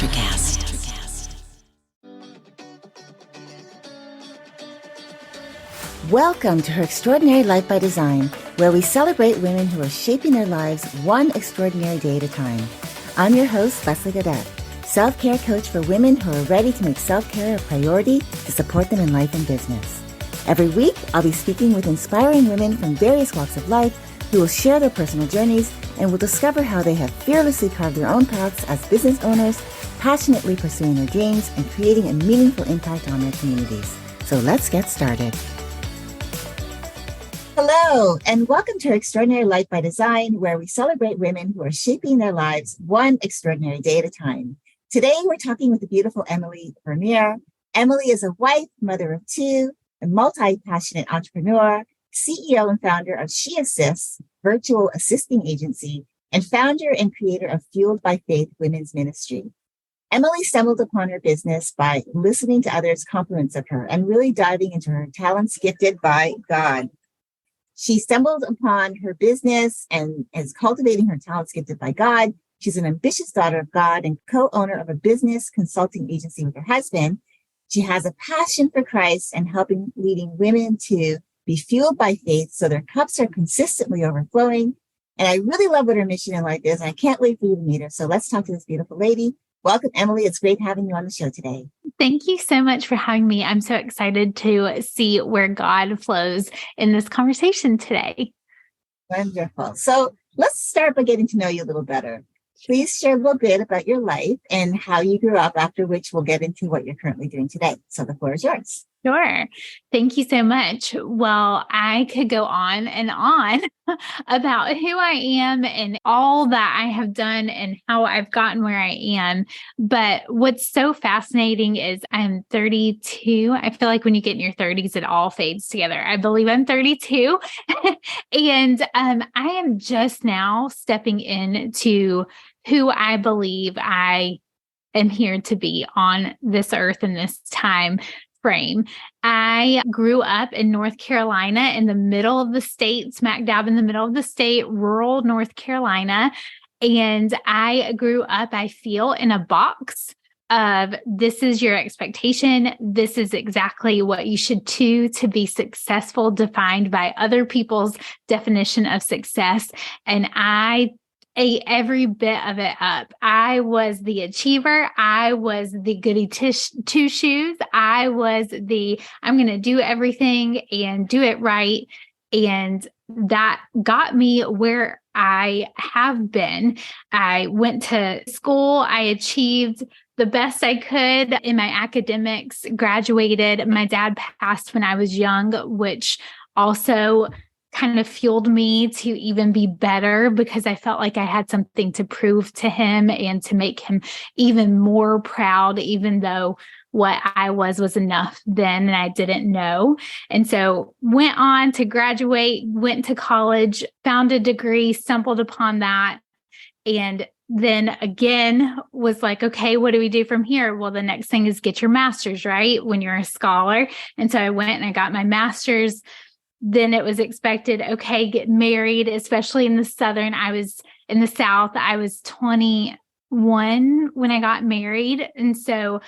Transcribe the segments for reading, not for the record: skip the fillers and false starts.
Electricast. Welcome to Her Extraordinary Life by Design, where we celebrate women who are shaping their lives one extraordinary day at a time. I'm your host, Leslie Gaudette, self-care coach for women who are ready to make self-care a priority to support them in life and business. Every week, I'll be speaking with inspiring women from various walks of life who will share their personal journeys and will discover how they have fearlessly carved their own paths as business owners, passionately pursuing their dreams and creating a meaningful impact on their communities. So let's get started. Hello, and welcome to Extraordinary Life by Design, where we celebrate women who are shaping their lives one extraordinary day at a time. Today, we're talking with the beautiful Emily Vermeer. Emily is a wife, mother of two, a multi-passionate entrepreneur, CEO and founder of She Assists, virtual assisting agency, and founder and creator of Fueled by Faith Women's Ministry. Emily stumbled upon her business by listening to others' compliments of her and really diving into her talents gifted by God. She stumbled upon her business and is cultivating her talents gifted by God. She's an ambitious daughter of God and co-owner of a business consulting agency with her husband. She has a passion for Christ and leading women to be fueled by faith so their cups are consistently overflowing. And I really love what her mission in life is. And I can't wait for you to meet her. So let's talk to this beautiful lady. Welcome, Emily. It's great having you on the show today. Thank you so much for having me. I'm so excited to see where God flows in this conversation today. Wonderful. So let's start by getting to know you a little better. Please share a little bit about your life and how you grew up, after which we'll get into what you're currently doing today. So the floor is yours. Sure. Thank you so much. Well, I could go on and on about who I am and all that I have done and how I've gotten where I am. But what's so fascinating is I'm 32. I feel like when you get in your 30s, it all fades together. I believe I'm 32. And I am just now stepping into who I believe I am here to be on this earth in this time frame. I grew up in North Carolina, in the middle of the state, smack dab in the middle of the state, rural North Carolina. And I grew up, I feel, in a box of this is your expectation. This is exactly what you should do to be successful, defined by other people's definition of success. And I ate every bit of it up. I was the achiever. I was the goody two shoes. I was I'm going to do everything and do it right. And that got me where I have been. I went to school. I achieved the best I could in my academics, graduated. My dad passed when I was young, which also kind of fueled me to even be better because I felt like I had something to prove to him and to make him even more proud, even though what I was enough then and I didn't know. And so went on to graduate, went to college, found a degree, stumbled upon that. And then again was like, okay, what do we do from here? Well, the next thing is get your master's, right? When you're a scholar. And so I went and I got my master's. Then it was expected, okay, get married, especially in the in the South. I was 21 when I got married. And so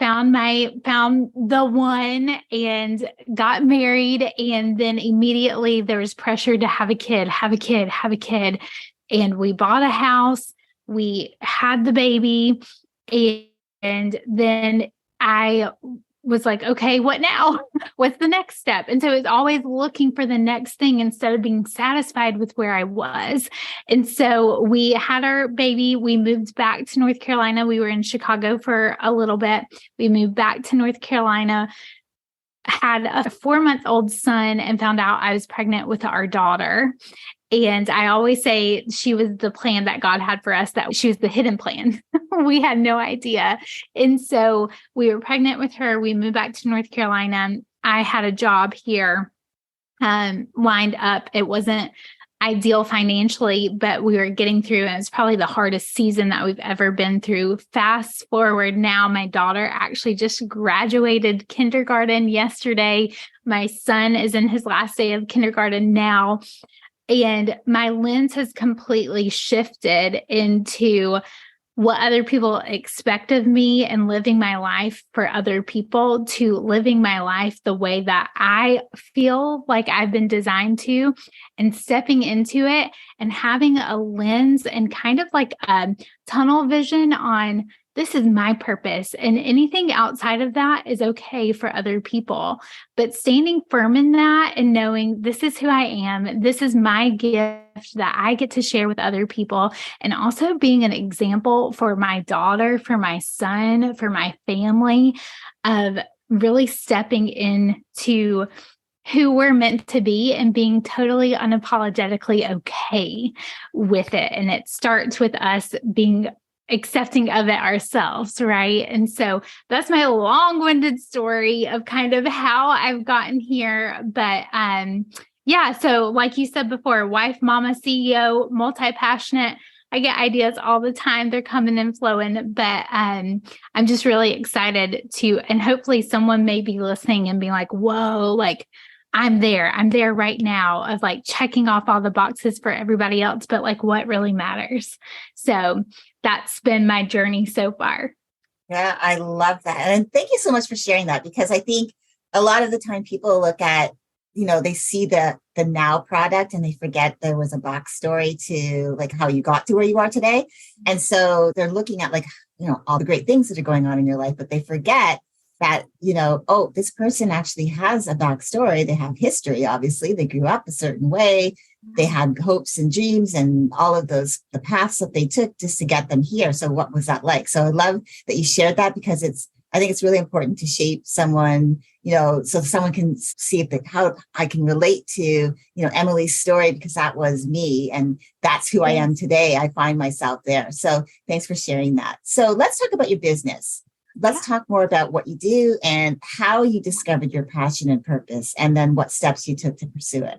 found the one and got married. And then immediately there was pressure to have a kid. And we bought a house, we had the baby. And then I was like, okay, what now? What's the next step? And so it's always looking for the next thing instead of being satisfied with where I was. And so we had our baby. We moved back to North Carolina. We were in Chicago for a little bit. We moved back to North Carolina, had a 4-month-old son, and found out I was pregnant with our daughter. And I always say she was the plan that God had for us, that she was the hidden plan. We had no idea. And so we were pregnant with her. We moved back to North Carolina. I had a job here lined up. It wasn't ideal financially, but we were getting through, and it's probably the hardest season that we've ever been through. Fast forward now, my daughter actually just graduated kindergarten yesterday. My son is in his last day of kindergarten now. And my lens has completely shifted into what other people expect of me and living my life for other people to living my life the way that I feel like I've been designed to, and stepping into it and having a lens and kind of like a tunnel vision on this is my purpose, and anything outside of that is okay for other people. But standing firm in that and knowing this is who I am, this is my gift that I get to share with other people, and also being an example for my daughter, for my son, for my family, of really stepping into who we're meant to be and being totally unapologetically okay with it. And it starts with us being accepting of it ourselves, right? And so that's my long-winded story of kind of how I've gotten here. But yeah, so like you said before, wife, mama, CEO, multi-passionate. I get ideas all the time. They're coming and flowing, but I'm just really excited to, and hopefully someone may be listening and being like, whoa, like I'm there right now, of like checking off all the boxes for everybody else, but like what really matters. So that's been my journey so far. Yeah, I love that. And thank you so much for sharing that, because I think a lot of the time people look at, they see the now product and they forget there was a backstory to like how you got to where you are today. And so they're looking at like, all the great things that are going on in your life, but they forget that, oh, this person actually has a backstory. They have history, obviously. They grew up a certain way. They had hopes and dreams and all of those, the paths that they took just to get them here. So what was that like? So I love that you shared that, because I think it's really important to shape someone, so someone can see how I can relate to, Emily's story, because that was me and that's who I am today. I find myself there. So thanks for sharing that. So let's talk about your business. Let's talk more about what you do and how you discovered your passion and purpose, and then what steps you took to pursue it.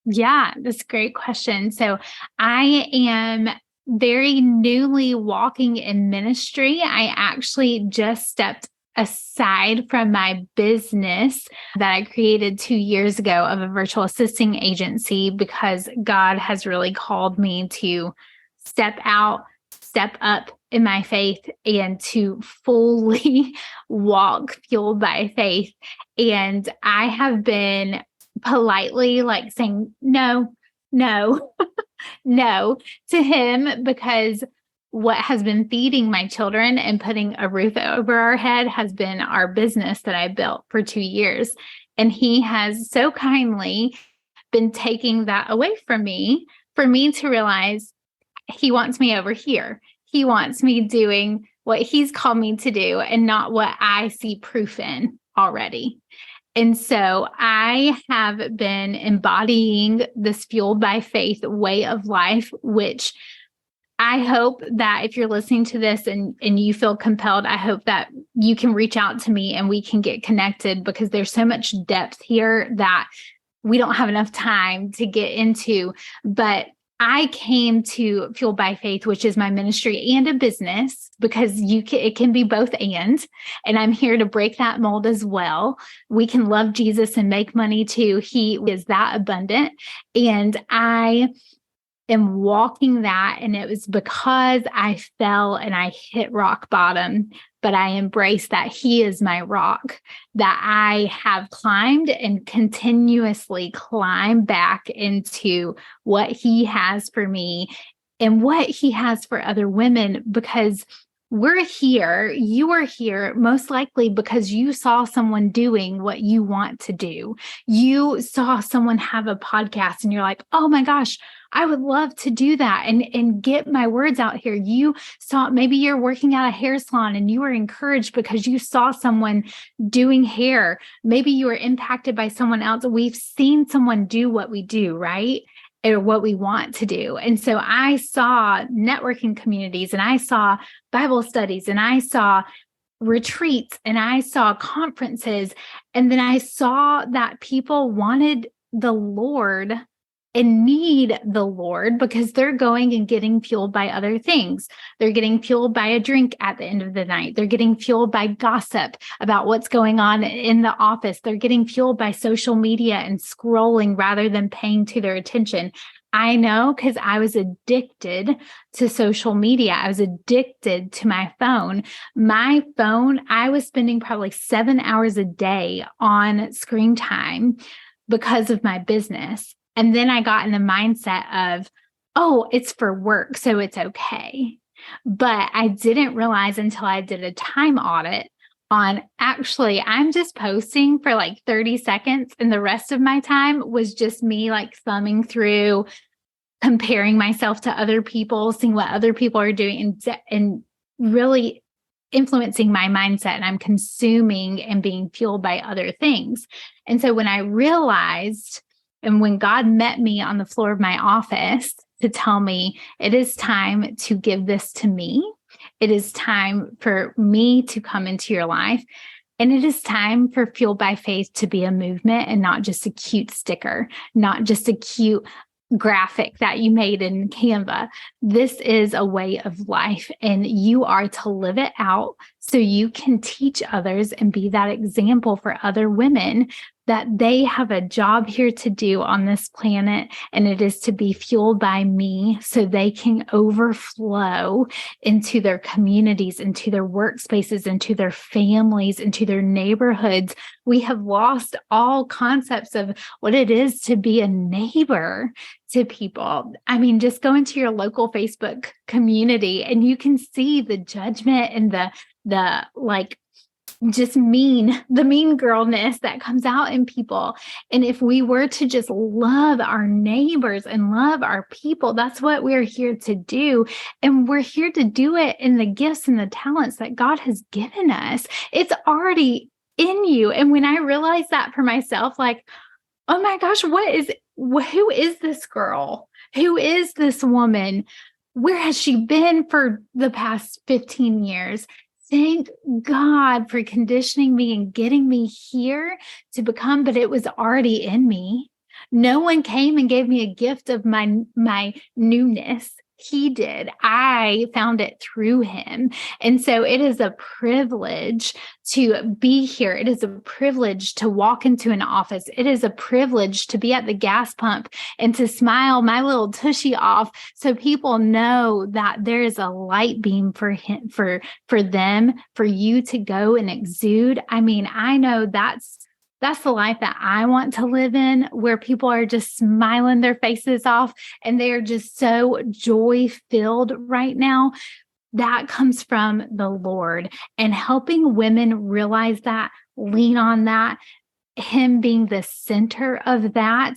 Yeah, that's a great question. So I am very newly walking in ministry. I actually just stepped aside from my business that I created 2 years ago of a virtual assisting agency, because God has really called me to step out, step up in my faith, and to fully walk fueled by faith. And I have been politely like saying no, no, no to him, because what has been feeding my children and putting a roof over our head has been our business that I built for 2 years. And he has so kindly been taking that away from me for me to realize he wants me over here. He wants me doing what he's called me to do and not what I see proof in already. And so I have been embodying this fueled by faith way of life, which I hope that if you're listening to this and you feel compelled, I hope that you can reach out to me and we can get connected, because there's so much depth here that we don't have enough time to get into. But I came to Fueled by Faith, which is my ministry and a business, because it can be both and I'm here to break that mold as well. We can love Jesus and make money too. He is that abundant. And I am walking that. And it was because I fell and I hit rock bottom, but I embraced that he is my rock, that I have climbed and continuously climb back into what he has for me and what he has for other women, because we're here, you are here most likely because you saw someone doing what you want to do. You saw someone have a podcast and you're like, oh my gosh, I would love to do that and get my words out here. You saw, maybe you're working at a hair salon and you were encouraged because you saw someone doing hair. Maybe you were impacted by someone else. We've seen someone do what we do, right? Or what we want to do. And so I saw networking communities and I saw Bible studies and I saw retreats and I saw conferences. And then I saw that people wanted the Lord and need the Lord because they're going and getting fueled by other things. They're getting fueled by a drink at the end of the night. They're getting fueled by gossip about what's going on in the office. They're getting fueled by social media and scrolling rather than paying to their attention. I know, because I was addicted to social media. I was addicted to my phone. My phone, I was spending probably 7 hours a day on screen time because of my business. And then I got in the mindset of, oh, it's for work, so it's okay. But I didn't realize until I did a time audit on actually, I'm just posting for like 30 seconds, and the rest of my time was just me like thumbing through, comparing myself to other people, seeing what other people are doing, and really influencing my mindset. And I'm consuming and being fueled by other things. And so when I realized, and when God met me on the floor of my office to tell me, it is time to give this to me. It is time for me to come into your life. And it is time for Fueled by Faith to be a movement and not just a cute sticker, not just a cute graphic that you made in Canva. This is a way of life, and you are to live it out so you can teach others and be that example for other women that they have a job here to do on this planet, and it is to be fueled by me so they can overflow into their communities, into their workspaces, into their families, into their neighborhoods. We have lost all concepts of what it is to be a neighbor to people. I mean, just go into your local Facebook community and you can see the judgment and the like just the mean girlness that comes out in people. And if we were to just love our neighbors and love our people, that's what we're here to do. And we're here to do it in the gifts and the talents that God has given us. It's already in you. And when I realized that for myself, like, oh my gosh, who is this girl? Who is this woman? Where has she been for the past 15 years? Thank God for conditioning me and getting me here to become, but it was already in me. No one came and gave me a gift of my newness. He did. I found it through him. And so it is a privilege to be here. It is a privilege to walk into an office. It is a privilege to be at the gas pump and to smile my little tushy off so people know that there is a light beam for him, for them, for you to go and exude. I mean, I know that's the life that I want to live in, where people are just smiling their faces off and they are just so joy-filled right now. That comes from the Lord, and helping women realize that, lean on that, him being the center of that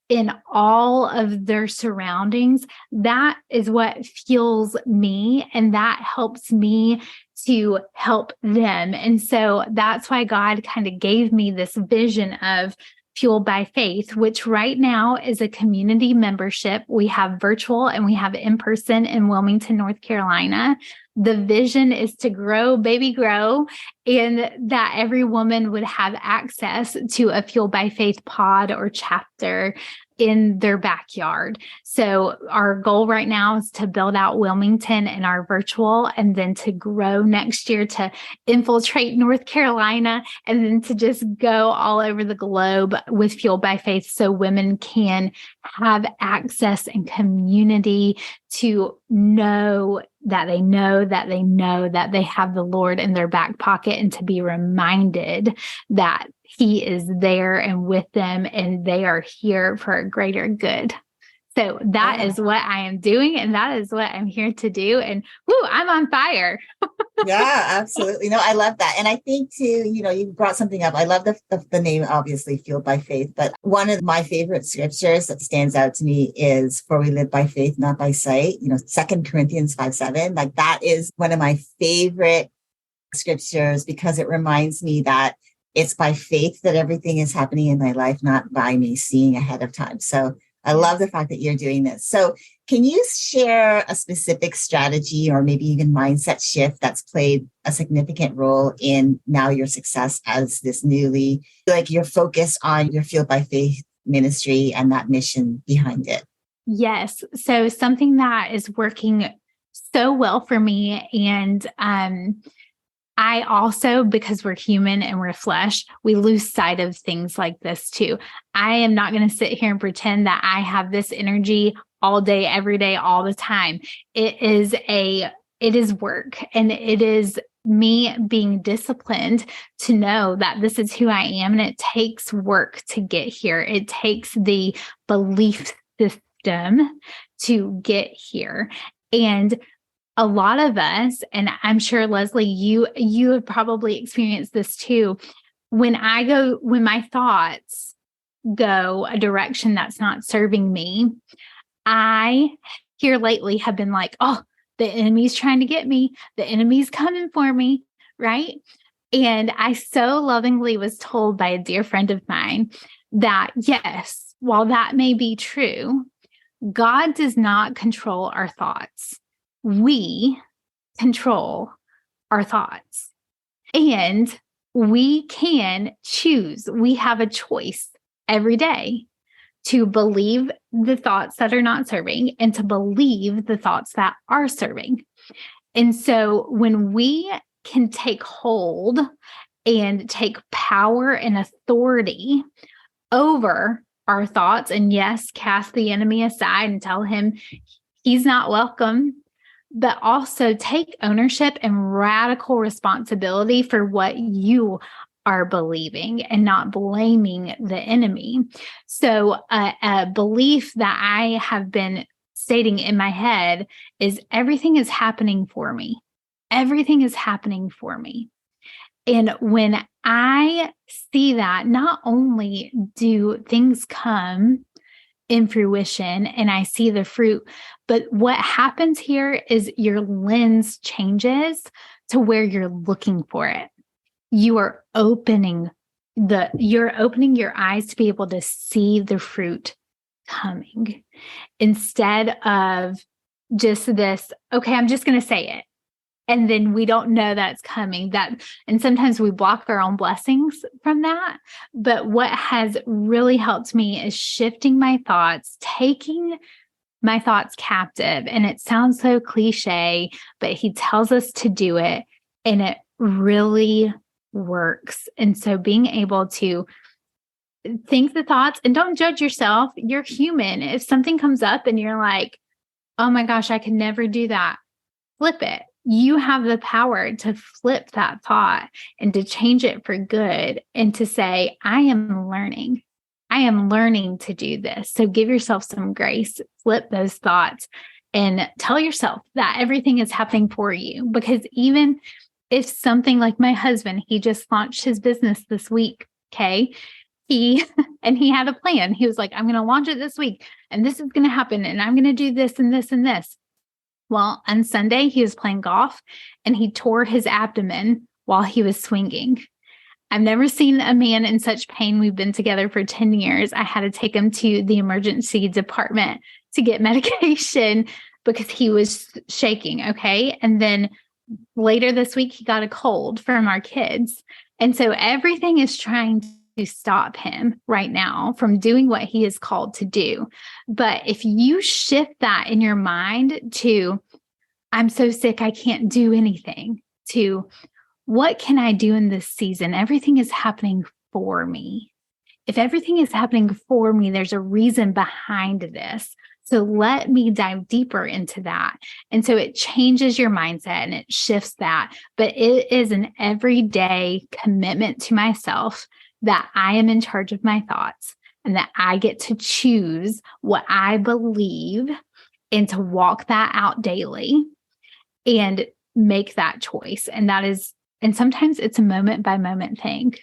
in all of their surroundings. That is what fuels me, and that helps me to help them. And so that's why God kind of gave me this vision of Fueled by Faith, which right now is a community membership. We have virtual and we have in person in Wilmington, North Carolina. The vision is to grow, baby, grow, and that every woman would have access to a Fueled by Faith pod or chapter in their backyard. So our goal right now is to build out Wilmington and our virtual, and then to grow next year to infiltrate North Carolina, and then to just go all over the globe with Fueled by Faith so women can have access and community to know that they know that they know that they have the Lord in their back pocket, and to be reminded that he is there and with them, and they are here for a greater good. So that is what I am doing, and that is what I'm here to do. And I'm on fire. Yeah, absolutely. No, I love that. And I think too, you brought something up. I love the name, obviously, Fueled by Faith. But one of my favorite scriptures that stands out to me is, for we live by faith, not by sight. 2 Corinthians 5:7. Like, that is one of my favorite scriptures, because it reminds me that it's by faith that everything is happening in my life, not by me seeing ahead of time. So I love the fact that you're doing this. So can you share a specific strategy or maybe even mindset shift that's played a significant role in now your success as this newly, like, you're focused on your Fueled by Faith ministry and that mission behind it? Yes. So something that is working so well for me, and I also, because we're human and we're flesh, we lose sight of things like this too. I am not going to sit here and pretend that I have this energy all day, every day, all the time. It is work, and it is me being disciplined to know that this is who I am, and it takes work to get here. It takes the belief system to get here. And a lot of us, and I'm sure, Leslie, you have probably experienced this too. When my thoughts go a direction that's not serving me, I here lately have been like, oh, the enemy's trying to get me. The enemy's coming for me, right? And I so lovingly was told by a dear friend of mine that, yes, while that may be true, God does not control our thoughts. We control our thoughts. And we can choose. We have a choice every day to believe the thoughts that are not serving and to believe the thoughts that are serving. And so when we can take hold and take power and authority over our thoughts, and yes, cast the enemy aside and tell him he's not welcome, but also take ownership and radical responsibility for what you are believing and not blaming the enemy. So a belief that I have been stating in my head is everything is happening for me. Everything is happening for me. And when I see that, not only do things come in fruition and I see the fruit, but what happens here is your lens changes to where you're looking for it. You're opening your eyes to be able to see the fruit coming instead of just this, okay, I'm just going to say it. And then we don't know that it's coming. And sometimes we block our own blessings from that. But what has really helped me is shifting my thoughts, taking my thoughts captive. And it sounds so cliche, but he tells us to do it. And it really works. And so being able to think the thoughts and don't judge yourself. You're human. If something comes up and you're like, oh my gosh, I could never do that, flip it. You have the power to flip that thought and to change it for good and to say, I am learning. I am learning to do this. So give yourself some grace, flip those thoughts, and tell yourself that everything is happening for you. Because even if something like my husband, he just launched his business this week, okay? He had a plan. He was like, I'm going to launch it this week, and this is going to happen, and I'm going to do this and this and this. Well, on Sunday, he was playing golf and he tore his abdomen while he was swinging. I've never seen a man in such pain. We've been together for 10 years. I had to take him to the emergency department to get medication because he was shaking. Okay. And then later this week, he got a cold from our kids. And so everything is trying to stop him right now from doing what he is called to do. But if you shift that in your mind to, I'm so sick, I can't do anything, to what can I do in this season? Everything is happening for me. If everything is happening for me, there's a reason behind this. So let me dive deeper into that. And so it changes your mindset and it shifts that. But it is an everyday commitment to myself that I am in charge of my thoughts and that I get to choose what I believe and to walk that out daily and make that choice. And sometimes it's a moment by moment thing.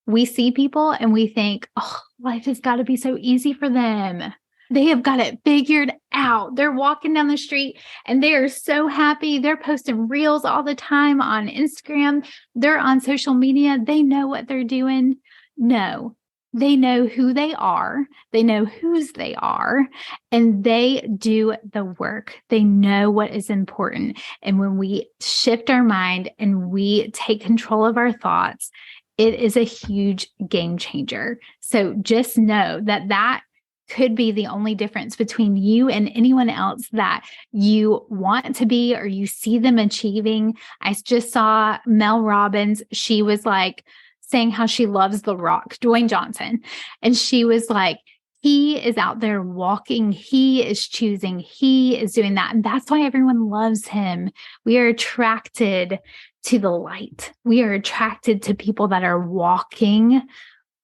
We see people and we think, oh, life has got to be so easy for them. They have got it figured out. They're walking down the street and they are so happy. They're posting reels all the time on Instagram. They're on social media. They know what they're doing. No, they know who they are. They know whose they are, and they do the work. They know what is important. And when we shift our mind and we take control of our thoughts, it is a huge game changer. So just know that could be the only difference between you and anyone else that you want to be or you see them achieving. I just saw Mel Robbins. She was like, saying how she loves The Rock, Dwayne Johnson. And she was like, He is out there walking. He is choosing. He is doing that. And that's why everyone loves him. We are attracted to the light. We are attracted to people that are walking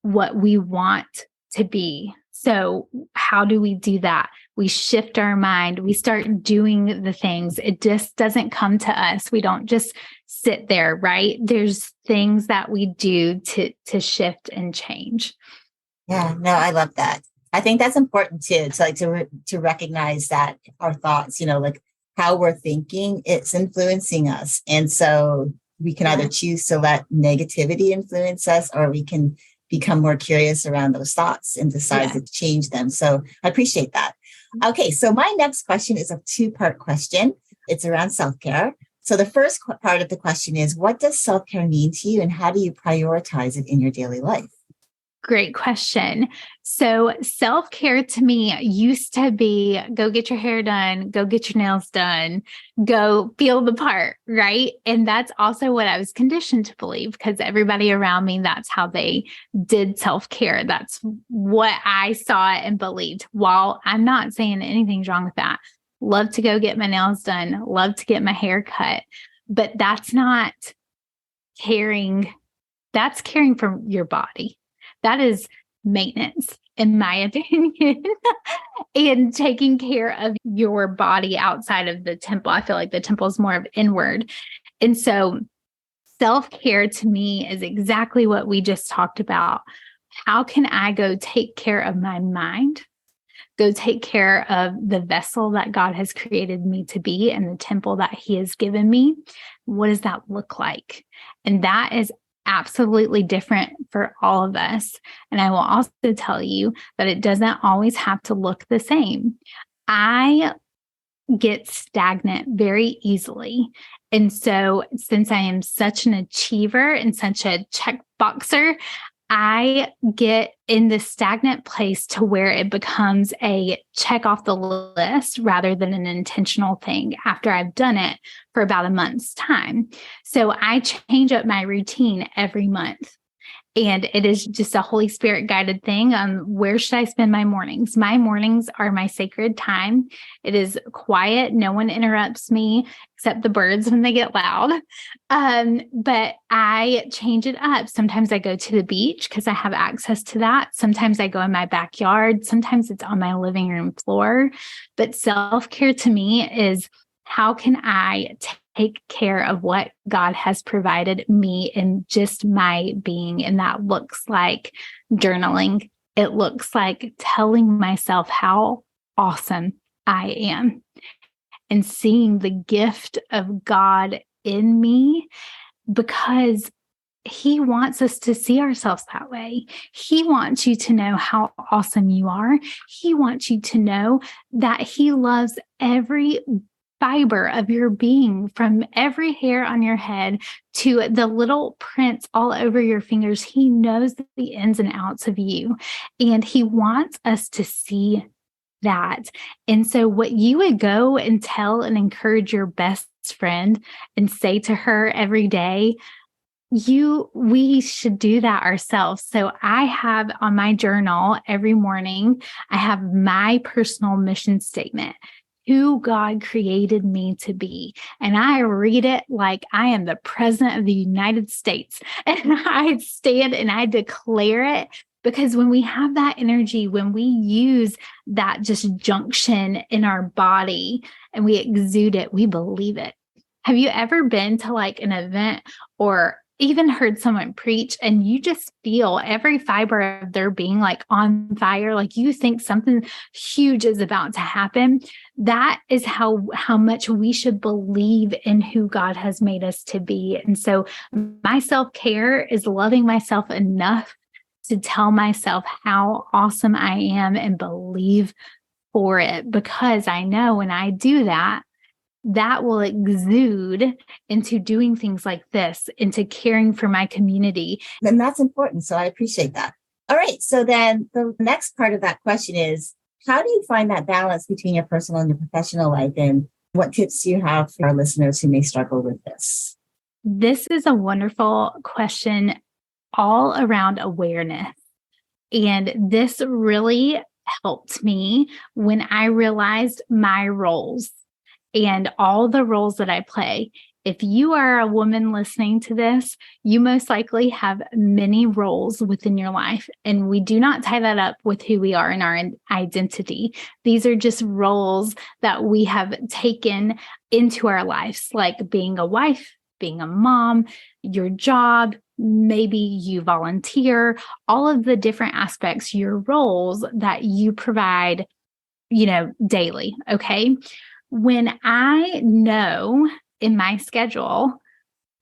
what we want to be. So how do we do that? We shift our mind. We start doing the things. It just doesn't come to us. We don't just sit there, right? There's things that we do to shift and change. Yeah, no, I love that. I think that's important too, to recognize that our thoughts, like how we're thinking, it's influencing us. And so we can either choose to let negativity influence us, or we can become more curious around those thoughts and decide to change them. So I appreciate that. Okay, so my next question is a two-part question. It's around self-care. So the first part of the question is, what does self-care mean to you, and how do you prioritize it in your daily life? Great question. So self-care to me used to be go get your hair done, go get your nails done, go feel the part, right? And that's also what I was conditioned to believe, because everybody around me, that's how they did self-care. That's what I saw and believed. While I'm not saying anything's wrong with that. Love to go get my nails done, love to get my hair cut, but that's not caring. That's caring for your body. That is maintenance, in my opinion, and taking care of your body outside of the temple. I feel like the temple is more of inward. And so self-care to me is exactly what we just talked about. How can I go take care of my mind? Go take care of the vessel that God has created me to be and the temple that he has given me. What does that look like? And that is absolutely different for all of us. And I will also tell you that it doesn't always have to look the same. I get stagnant very easily. And so since I am such an achiever and such a check boxer, I get in this stagnant place to where it becomes a check off the list rather than an intentional thing after I've done it for about a month's time. So I change up my routine every month. And it is just a Holy Spirit guided thing on where should I spend my mornings. My mornings are my sacred time. It is quiet. No one interrupts me except the birds when they get loud. But I change it up. Sometimes I go to the beach because I have access to that. Sometimes I go in my backyard. Sometimes it's on my living room floor. But self-care to me is, how can I take care of what God has provided me in just my being? And that looks like journaling. It looks like telling myself how awesome I am and seeing the gift of God in me, because he wants us to see ourselves that way. He wants you to know how awesome you are. He wants you to know that he loves every fiber of your being, from every hair on your head to the little prints all over your fingers. He knows the ins and outs of you, and he wants us to see that. And so what you would go and tell and encourage your best friend and say to her every day, we should do that ourselves. So I have on my journal every morning, I have my personal mission statement, who God created me to be. And I read it like I am the president of the United States. And I stand and I declare it, because when we have that energy, when we use that just junction in our body and we exude it, we believe it. Have you ever been to like an event or even heard someone preach and you just feel every fiber of their being like on fire, like you think something huge is about to happen? That is how much we should believe in who God has made us to be. And so my self-care is loving myself enough to tell myself how awesome I am and believe for it, because I know when I do that, that will exude into doing things like this, into caring for my community. And that's important. So I appreciate that. All right. So then the next part of that question is, how do you find that balance between your personal and your professional life? And what tips do you have for our listeners who may struggle with this? This is a wonderful question all around awareness. And this really helped me when I realized my roles and all the roles that I play. If you are a woman listening to this, you most likely have many roles within your life. And we do not tie that up with who we are in our identity. These are just roles that we have taken into our lives, like being a wife, being a mom, your job, maybe you volunteer, all of the different aspects, your roles that you provide, daily. Okay. When I know in my schedule,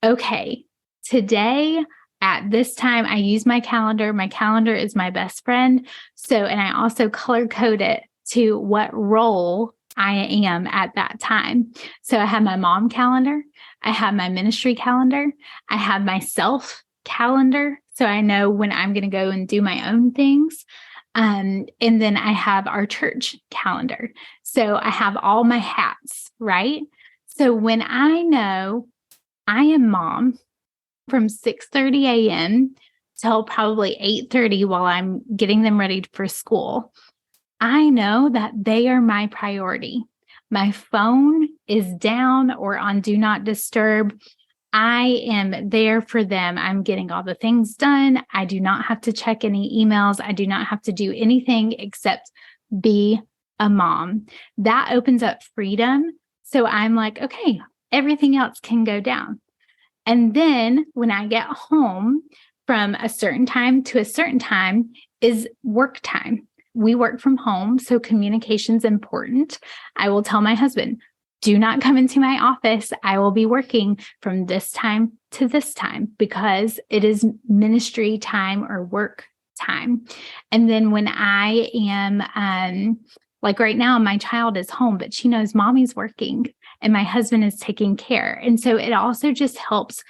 okay, today at this time, I use my calendar. My calendar is my best friend. And I also color code it to what role I am at that time. So I have my mom calendar. I have my ministry calendar. I have my self calendar. So I know when I'm going to go and do my own things. And then I have our church calendar. So I have all my hats, right? So when I know I am mom from 6:30 a.m. till probably 8:30 while I'm getting them ready for school, I know that they are my priority. My phone is down or on do not disturb. I am there for them. I'm getting all the things done. I do not have to check any emails. I do not have to do anything except be a mom. That opens up freedom. So I'm like, okay, everything else can go down. And then when I get home from a certain time to a certain time is work time. We work from home, so communication's important. I will tell my husband, do not come into my office. I will be working from this time to this time because it is ministry time or work time. And then when I am, like right now, my child is home, but she knows mommy's working and my husband is taking care. And so it also just helps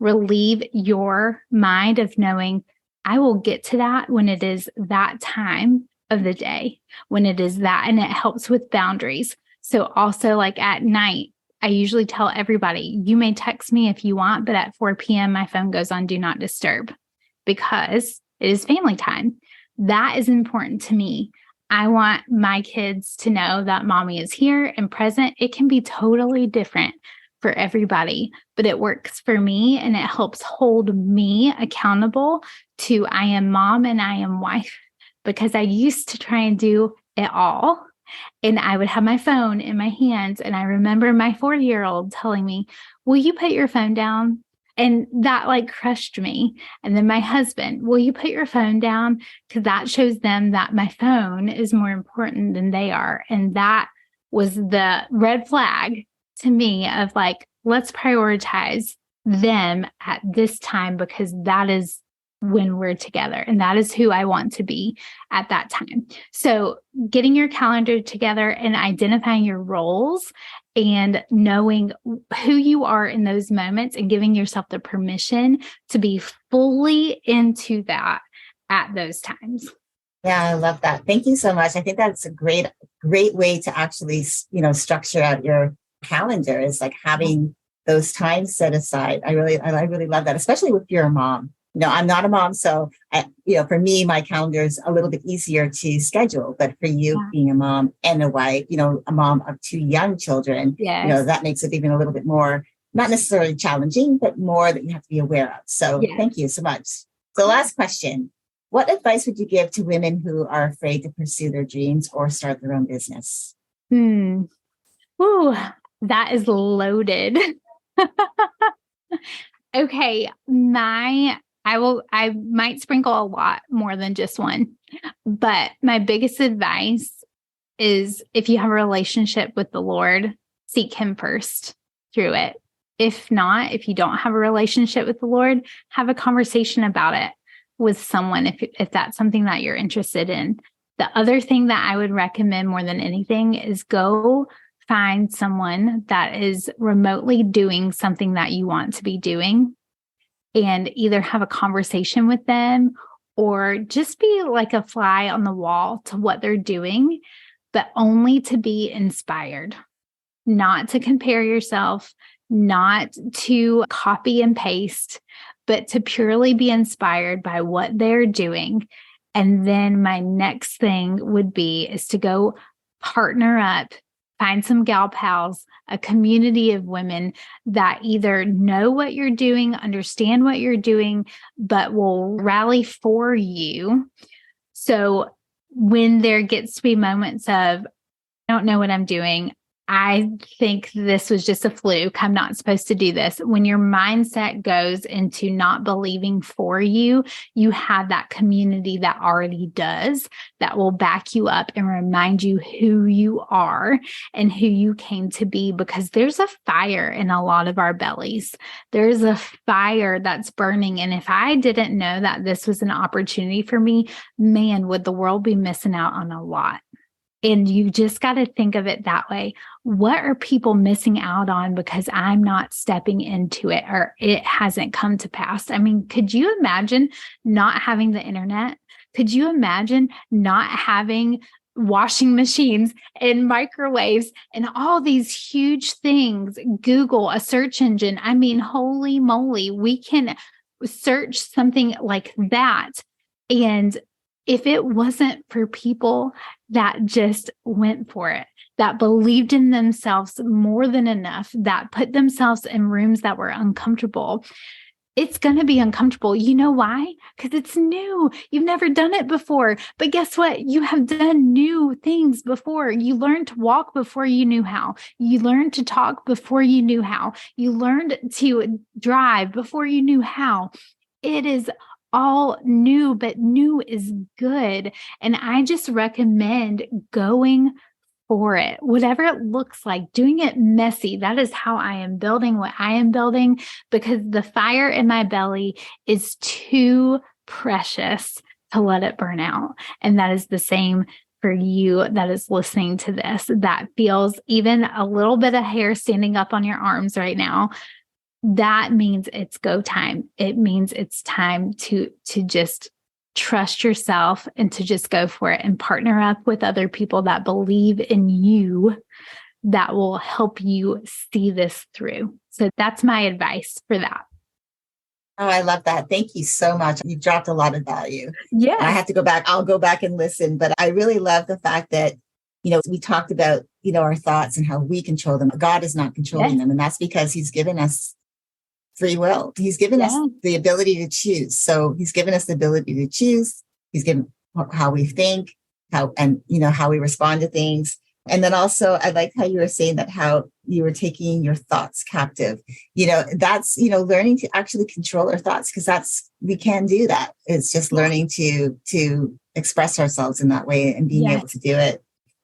relieve your mind of knowing I will get to that when it is that time of the day, when it is that, and it helps with boundaries. So also like at night, I usually tell everybody, you may text me if you want, but at 4 p.m., my phone goes on do not disturb because it is family time. That is important to me. I want my kids to know that mommy is here and present. It can be totally different for everybody, but it works for me and it helps hold me accountable to I am mom and I am wife, because I used to try and do it all. And I would have my phone in my hands. And I remember my 40-year-old telling me, will you put your phone down? And that like crushed me. And then my husband, will you put your phone down? Because that shows them that my phone is more important than they are. And that was the red flag to me of like, let's prioritize them at this time because that is when we're together. And that is who I want to be at that time. So getting your calendar together and identifying your roles and knowing who you are in those moments and giving yourself the permission to be fully into that at those times. Yeah, I love that. Thank you so much. I think that's a great way to actually, structure out your calendar, is like having those times set aside. I really love that, especially if you're a mom. I'm not a mom, so for me, my calendar is a little bit easier to schedule. But for you, being a mom and a wife, a mom of 2 young children, yes, that makes it even a little bit more, not necessarily challenging, but more that you have to be aware of. So Thank you so much. So last question. What advice would you give to women who are afraid to pursue their dreams or start their own business? Ooh, that is loaded. Okay, I might sprinkle a lot more than just one, but my biggest advice is if you have a relationship with the Lord, seek Him first through it. If not, if you don't have a relationship with the Lord, have a conversation about it with someone if that's something that you're interested in. The other thing that I would recommend more than anything is go find someone that is remotely doing something that you want to be doing and either have a conversation with them or just be like a fly on the wall to what they're doing, but only to be inspired, not to compare yourself, not to copy and paste, but to purely be inspired by what they're doing And then my next thing would be is to go partner up, find some gal pals, a community of women that either know what you're doing, understand what you're doing, but will rally for you. So when there gets to be moments of, I don't know what I'm doing, I think this was just a fluke, I'm not supposed to do this. When your mindset goes into not believing for you, you have that community that already does, that will back you up and remind you who you are and who you came to be, because there's a fire in a lot of our bellies. There's a fire that's burning. And if I didn't know that this was an opportunity for me, man, would the world be missing out on a lot. And you just got to think of it that way. What are people missing out on because I'm not stepping into it, or it hasn't come to pass? I mean, could you imagine not having the internet? Could you imagine not having washing machines and microwaves and all these huge things? Google, a search engine. I mean, holy moly, we can search something like that. And if it wasn't for people that just went for it, that believed in themselves more than enough, that put themselves in rooms that were uncomfortable, it's going to be uncomfortable. You know why? Because it's new. You've never done it before. But guess what? You have done new things before. You learned to walk before you knew how. You learned to talk before you knew how. You learned to drive before you knew how. It is all new, but new is good. And I just recommend going for it, whatever it looks like, doing it messy. That is how I am building what I am building, because the fire in my belly is too precious to let it burn out. And that is the same for you that is listening to this, that feels even a little bit of hair standing up on your arms right now. That means it's go time. It means it's time to just trust yourself and to just go for it and partner up with other people that believe in you, that will help you see this through. So that's my advice for that. Oh, I love that. Thank you so much. You dropped a lot of value. Yeah. I have to go back. I'll go back and listen, but I really love the fact that, we talked about, our thoughts and how we control them. God is not controlling them. And that's because he's given us free will. He's given us the ability to choose. So he's given us the ability to choose. He's given how we think, how we respond to things. And then also, I like how you were saying that, how you were taking your thoughts captive. That's, learning to actually control our thoughts, because we can do that. It's just learning to express ourselves in that way and being able to do it.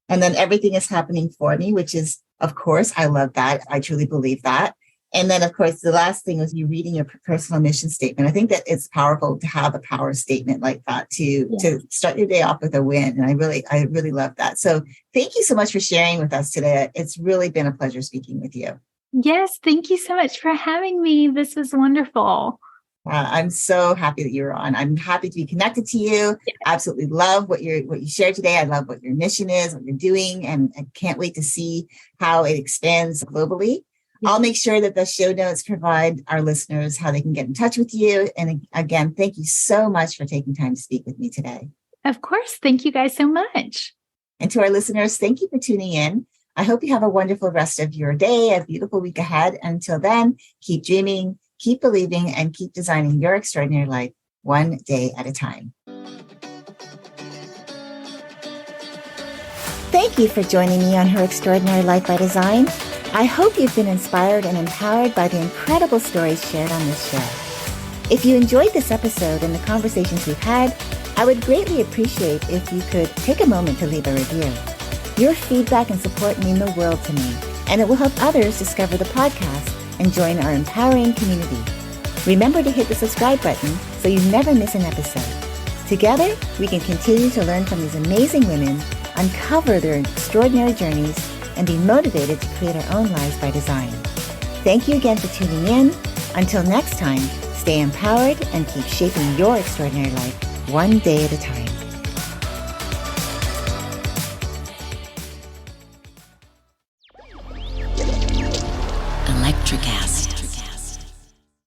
And then everything is happening for me, which is, of course, I love that. I truly believe that. And then, of course, the last thing was you reading your personal mission statement. I think that it's powerful to have a power statement like that to start your day off with a win. And I really love that. So thank you so much for sharing with us today. It's really been a pleasure speaking with you. Yes. Thank you so much for having me. This was wonderful. I'm so happy that you're on. I'm happy to be connected to you. Yes. Absolutely love what you shared today. I love what your mission is, what you're doing, and I can't wait to see how it expands globally. I'll make sure that the show notes provide our listeners how they can get in touch with you. And again, thank you so much for taking time to speak with me today. Of course. Thank you guys so much. And to our listeners, thank you for tuning in. I hope you have a wonderful rest of your day, a beautiful week ahead. Until then, keep dreaming, keep believing, and keep designing your extraordinary life one day at a time. Thank you for joining me on Her Extraordinary Life by Design. I hope you've been inspired and empowered by the incredible stories shared on this show. If you enjoyed this episode and the conversations we've had, I would greatly appreciate if you could take a moment to leave a review. Your feedback and support mean the world to me, and it will help others discover the podcast and join our empowering community. Remember to hit the subscribe button so you never miss an episode. Together, we can continue to learn from these amazing women, uncover their extraordinary journeys, and be motivated to create our own lives by design. Thank you again for tuning in. Until next time, stay empowered and keep shaping your extraordinary life one day at a time.